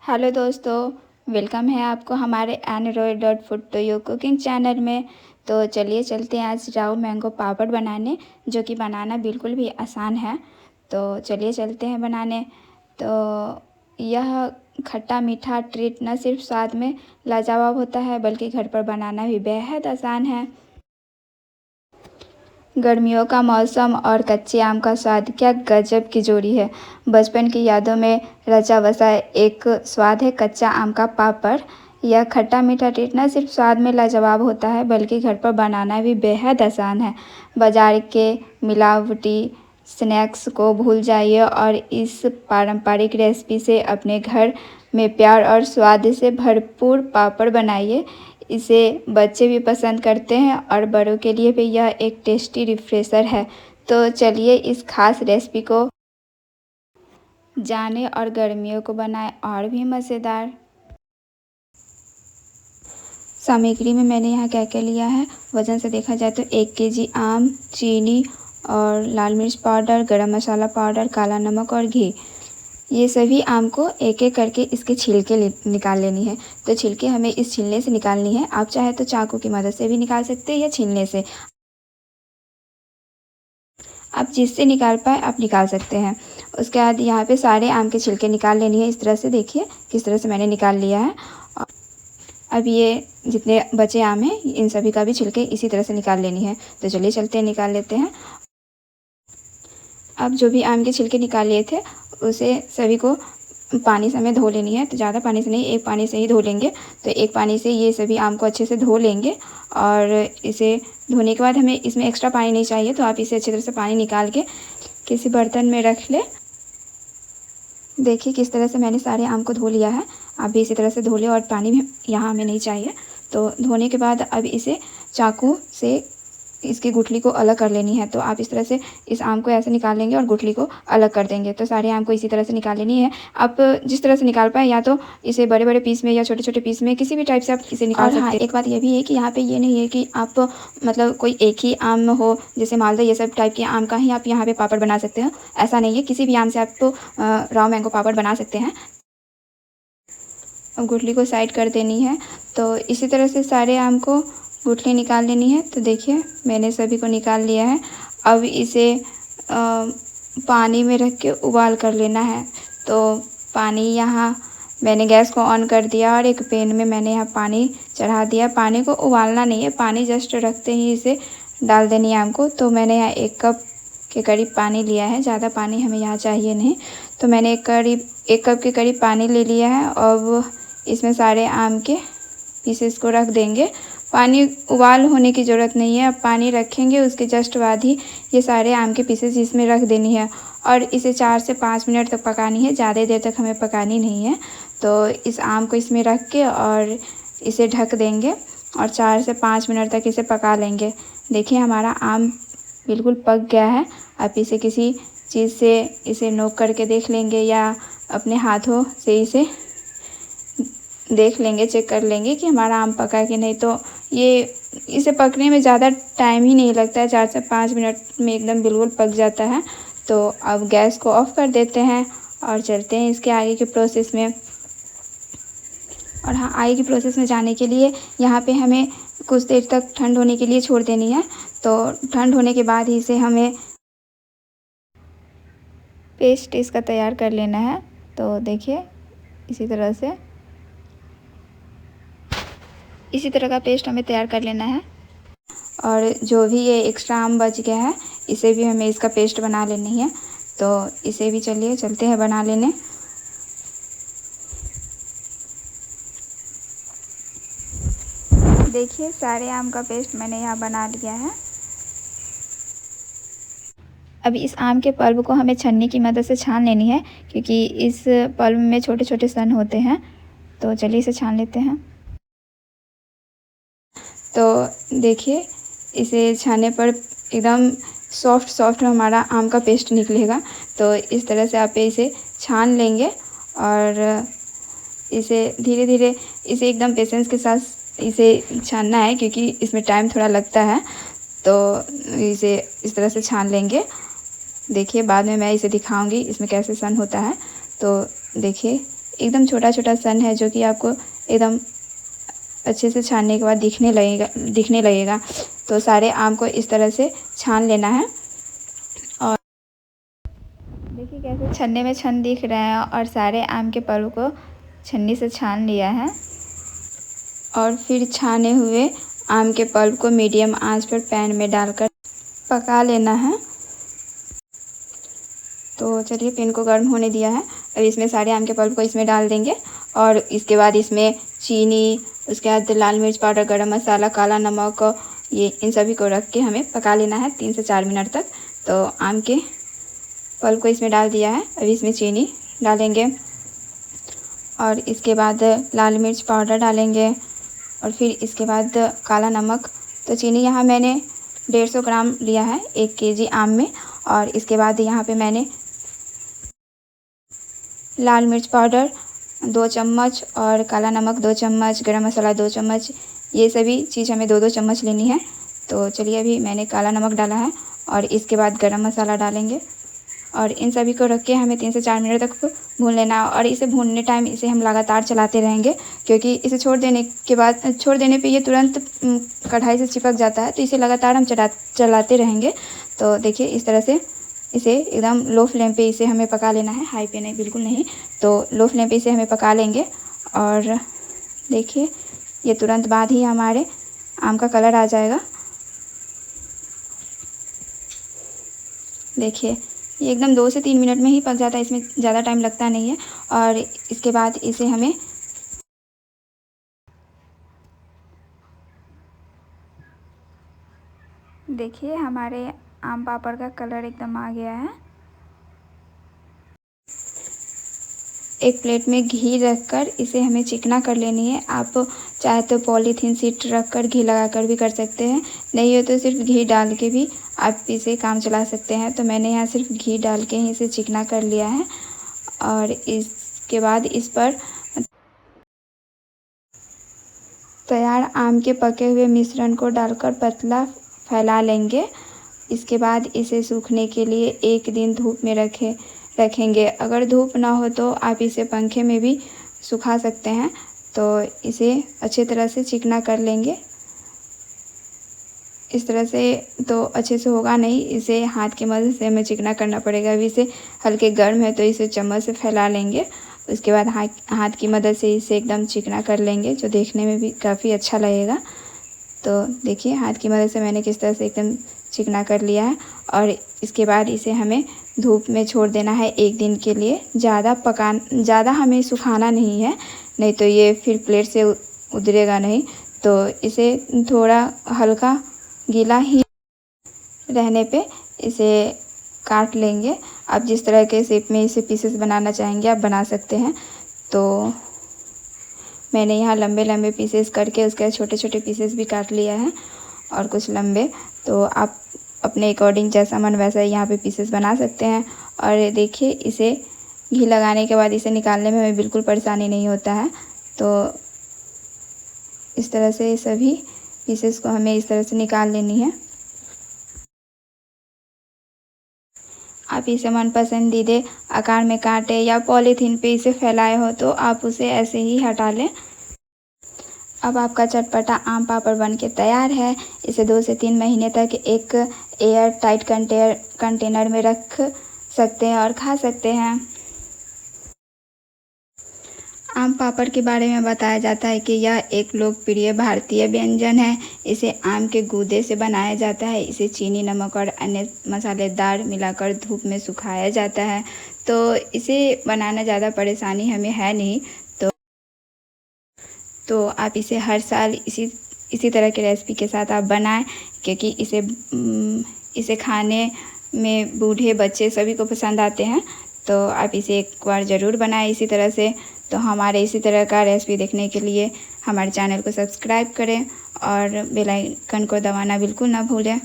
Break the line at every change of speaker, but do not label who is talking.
Hello दोस्तों, welcome है आपको हमारे Android.food to you cooking channel में। तो चलिए चलते हैं आज राव मैंगो पापड़ बनाने, जो कि बनाना बिल्कुल भी आसान है। तो चलिए चलते हैं बनाने। तो यह खट्टा मीठा ट्रीट न सिर्फ स्वाद में लाजवाब होता है, बल्कि घर पर बनाना भी बेहद आसान है। गर्मियों का मौसम और कच्चे आम का स्वाद क्या गजब की जोड़ी है। बचपन की यादों में रचा बसा एक स्वाद है कच्चा आम का पापड़। यह खट्टा मीठा ट्रीट न सिर्फ स्वाद में लाजवाब होता है, बल्कि घर पर बनाना भी बेहद आसान है। बाजार के मिलावटी स्नैक्स को भूल जाइए और इस पारंपरिक रेसिपी से अपने घर में प्यार और स्वाद से भरपूर पापड़ बनाइए। इसे बच्चे भी पसंद करते हैं और बड़ों के लिए भी यह एक टेस्टी रिफ्रेशर है। तो चलिए इस खास रेसिपी को जाने और गर्मियों को बनाएं और भी मज़ेदार। सामग्री में मैंने यहाँ क्या क्या लिया है। वज़न से देखा जाए तो 1 केजी आम, चीनी और लाल मिर्च पाउडर, गरम मसाला पाउडर, काला नमक और घी। ये सभी आम को एक एक करके इसके छिलके निकाल लेनी है। तो छिलके हमें इस छीलने से निकालनी है। आप चाहे तो चाकू की मदद से भी निकाल सकते हैं या छीलने से, आप जिससे निकाल पाए आप निकाल सकते हैं। उसके बाद यहाँ पे सारे आम के छिलके निकाल लेनी है। इस तरह से देखिए किस तरह से मैंने निकाल लिया है। अब ये जितने बचे आम हैं इन सभी का भी छिलके इसी तरह से निकाल लेनी है। तो चलिए चलते हैं, निकाल लेते हैं। अब जो भी आम के छिलके निकाल लिए थे उसे सभी को पानी से हमें धो लेनी है। तो ज़्यादा पानी से नहीं, एक पानी से ही धो लेंगे। तो एक पानी से ये सभी आम को अच्छे से धो लेंगे और इसे धोने के बाद हमें इसमें एक्स्ट्रा पानी नहीं चाहिए। तो आप इसे अच्छी तरह से पानी निकाल के किसी बर्तन में रख लें। देखिए किस तरह से मैंने सारे आम को धो लिया है। आप भी इसी तरह से धो लें और पानी भी यहाँ हमें नहीं चाहिए। तो धोने के बाद अब इसे चाकू से इसकी गुठली को अलग कर लेनी है। तो आप इस तरह से इस आम को ऐसे निकाल लेंगे और गुठली को अलग कर देंगे। तो सारे आम को इसी तरह से निकाल लेनी है। आप जिस तरह से निकाल पाए, या तो इसे बड़े बड़े पीस में या छोटे छोटे पीस में, किसी भी टाइप से आप इसे निकाल सकते हैं। हाँ, एक बात ये भी है कि यहाँ पे ये नहीं है कि आप मतलब कोई एक ही आम हो, जैसे मालदा ये सब टाइप के आम का ही आप यहाँ पे पापड़ बना सकते हैं, ऐसा नहीं है। किसी भी आम से आप राव मैंगो पापड़ बना सकते हैं। अब गुठली को साइड कर देनी है। तो इसी तरह से सारे आम को गुठली निकाल लेनी है। तो देखिए मैंने सभी को निकाल लिया है। अब इसे पानी में रख के उबाल कर लेना है। तो पानी यहाँ मैंने गैस को ऑन कर दिया और एक पैन में मैंने यहाँ पानी चढ़ा दिया। पानी को उबालना नहीं है, पानी जस्ट रखते ही इसे डाल देनी है आम को। तो मैंने यहाँ 1 कप के करीब पानी लिया है, ज़्यादा पानी हमें यहाँ चाहिए नहीं। तो मैंने करीब 1 कप के करीब पानी ले लिया है। अब इसमें सारे आम के पीसेस को रख देंगे। पानी उबाल होने की ज़रूरत नहीं है। अब पानी रखेंगे उसके जस्ट बाद ही ये सारे आम के पीसेस इसमें रख देनी है और इसे 4 से 5 मिनट तक पकानी है। ज़्यादा देर तक हमें पकानी नहीं है। तो इस आम को इसमें रख के और इसे ढक देंगे और 4 से 5 मिनट तक इसे पका लेंगे। देखिए हमारा आम बिल्कुल पक गया है। आप इसे किसी चीज़ से इसे नोक करके देख लेंगे या अपने हाथों से इसे देख लेंगे, चेक कर लेंगे कि हमारा आम पका है कि नहीं। तो ये इसे पकने में ज़्यादा टाइम ही नहीं लगता है, 4 से 5 मिनट में एकदम बिल्कुल पक जाता है। तो अब गैस को ऑफ़ कर देते हैं और चलते हैं इसके आगे के प्रोसेस में। और हाँ, आगे की प्रोसेस में जाने के लिए यहाँ पे हमें कुछ देर तक ठंड होने के लिए छोड़ देनी है। तो ठंड होने के बाद ही इसे हमें पेस्ट इसका तैयार कर लेना है। तो देखिए इसी तरह का पेस्ट हमें तैयार कर लेना है। और जो भी ये एक्स्ट्रा आम बच गया है इसे भी हमें इसका पेस्ट बना लेनी है। तो इसे भी चलिए चलते हैं बना लेने। देखिए सारे आम का पेस्ट मैंने यहाँ बना लिया है। अब इस आम के पल्प को हमें छन्नी की मदद से छान लेनी है, क्योंकि इस पल्प में छोटे छोटे सन होते हैं। तो चलिए इसे छान लेते हैं। तो देखिए इसे छानने पर एकदम सॉफ्ट हमारा आम का पेस्ट निकलेगा। तो इस तरह से आप इसे छान लेंगे और इसे धीरे धीरे इसे एकदम पेशेंस के साथ इसे छानना है, क्योंकि इसमें टाइम थोड़ा लगता है। तो इसे इस तरह से छान लेंगे। देखिए बाद में मैं इसे दिखाऊंगी इसमें कैसे सन होता है। तो देखिए एकदम छोटा छोटा सन है जो कि आपको एकदम अच्छे से छानने के बाद दिखने लगेगा। तो सारे आम को इस तरह से छान लेना है। और देखिए कैसे छन्ने में छन दिख रहे हैं और सारे आम के पल्प को छन्नी से छान लिया है। और फिर छाने हुए आम के पल्प को मीडियम आंच पर पैन में डालकर पका लेना है। तो चलिए पैन को गर्म होने दिया है। अब इसमें सारे आम के पल्प को इसमें डाल देंगे और इसके बाद इसमें चीनी, उसके बाद लाल मिर्च पाउडर, गरम मसाला, काला नमक, ये इन सभी को रख के हमें पका लेना है 3 से 4 मिनट तक। तो आम के पल्प को इसमें डाल दिया है। अब इसमें चीनी डालेंगे और इसके बाद लाल मिर्च पाउडर डालेंगे और फिर इसके बाद काला नमक। तो चीनी यहाँ मैंने 150 ग्राम लिया है 1 केजी आम में। और इसके बाद यहाँ पे मैंने लाल मिर्च पाउडर 2 चम्मच और काला नमक 2 चम्मच, गरम मसाला 2 चम्मच, ये सभी चीज़ हमें 2-2 चम्मच लेनी है। तो चलिए अभी मैंने काला नमक डाला है और इसके बाद गरम मसाला डालेंगे और इन सभी को रख के हमें 3 से 4 मिनट तक भून लेना है। और इसे भूनने टाइम इसे हम लगातार चलाते रहेंगे, क्योंकि इसे छोड़ देने पे ये तुरंत कढ़ाई से चिपक जाता है। तो इसे लगातार हम चलाते रहेंगे। तो देखिए इस तरह से इसे एकदम लो फ्लेम पे इसे हमें पका लेना है, हाई पे नहीं, बिल्कुल नहीं। तो लो फ्लेम पे इसे हमें पका लेंगे। और देखिए ये तुरंत बाद ही हमारे आम का कलर आ जाएगा। देखिए ये एकदम 2 से 3 मिनट में ही पक जाता है, इसमें ज़्यादा टाइम लगता नहीं है। और इसके बाद इसे हमें देखिए हमारे आम पापड़ का कलर एकदम आ गया है। एक प्लेट में घी रखकर इसे हमें चिकना कर लेनी है। आप चाहे तो पॉलीथीन शीट रखकर घी लगाकर भी कर सकते हैं, नहीं हो तो सिर्फ घी डाल के भी आप इसे काम चला सकते हैं। तो मैंने यहाँ सिर्फ घी डाल के ही इसे चिकना कर लिया है। और इसके बाद इस पर तैयार आम के पके हुए मिश्रण को डालकर पतला फैला लेंगे। इसके बाद इसे सूखने के लिए 1 दिन धूप में रखेंगे। अगर धूप ना हो तो आप इसे पंखे में भी सुखा सकते हैं। तो इसे अच्छे तरह से चिकना कर लेंगे। इस तरह से तो अच्छे से होगा नहीं, इसे हाथ की मदद से हमें चिकना करना पड़ेगा। अभी इसे हल्के गर्म है तो इसे चम्मच से फैला लेंगे। उसके बाद हाथ की मदद से इसे एकदम चिकना कर लेंगे, जो देखने में भी काफ़ी अच्छा लगेगा। तो देखिए हाथ की मदद से मैंने किस तरह से एकदम चिकना कर लिया है। और इसके बाद इसे हमें धूप में छोड़ देना है 1 दिन के लिए। ज़्यादा हमें सुखाना नहीं है, नहीं तो ये फिर प्लेट से उतरेगा नहीं। तो इसे थोड़ा हल्का गीला ही रहने पे इसे काट लेंगे। आप जिस तरह के शेप में इसे पीसेस बनाना चाहेंगे आप बना सकते हैं। तो मैंने यहाँ लंबे लंबे पीसेस करके उसके छोटे छोटे पीसेस भी काट लिया है और कुछ लंबे। तो आप अपने अकॉर्डिंग जैसा मन वैसा यहाँ पे पीसेस बना सकते हैं। और देखिए इसे घी लगाने के बाद इसे निकालने में हमें बिल्कुल परेशानी नहीं होता है। तो इस तरह से सभी पीसेस को हमें इस तरह से निकाल लेनी है। आप इसे मन पसंदीदे आकार में काटें या पॉलीथीन पे इसे फैलाए हो तो आप उसे ऐसे ही हटा लें। अब आपका चटपटा आम पापड़ बनके तैयार है। इसे 2 से 3 महीने तक एक एयर टाइट कंटेनर में रख सकते हैं और खा सकते हैं। आम पापड़ के बारे में बताया जाता है कि यह एक लोकप्रिय भारतीय व्यंजन है। इसे आम के गूदे से बनाया जाता है। इसे चीनी, नमक और अन्य मसालेदार मिलाकर धूप में सुखाया जाता है। तो इसे बनाना ज़्यादा परेशानी हमें है नहीं। तो आप इसे हर साल इसी तरह के रेसिपी के साथ आप बनाएं, क्योंकि इसे खाने में बूढ़े बच्चे सभी को पसंद आते हैं। तो आप इसे एक बार ज़रूर बनाएं इसी तरह से। तो हमारे इसी तरह का रेसिपी देखने के लिए हमारे चैनल को सब्सक्राइब करें और बेल आइकन को दबाना बिल्कुल ना भूलें।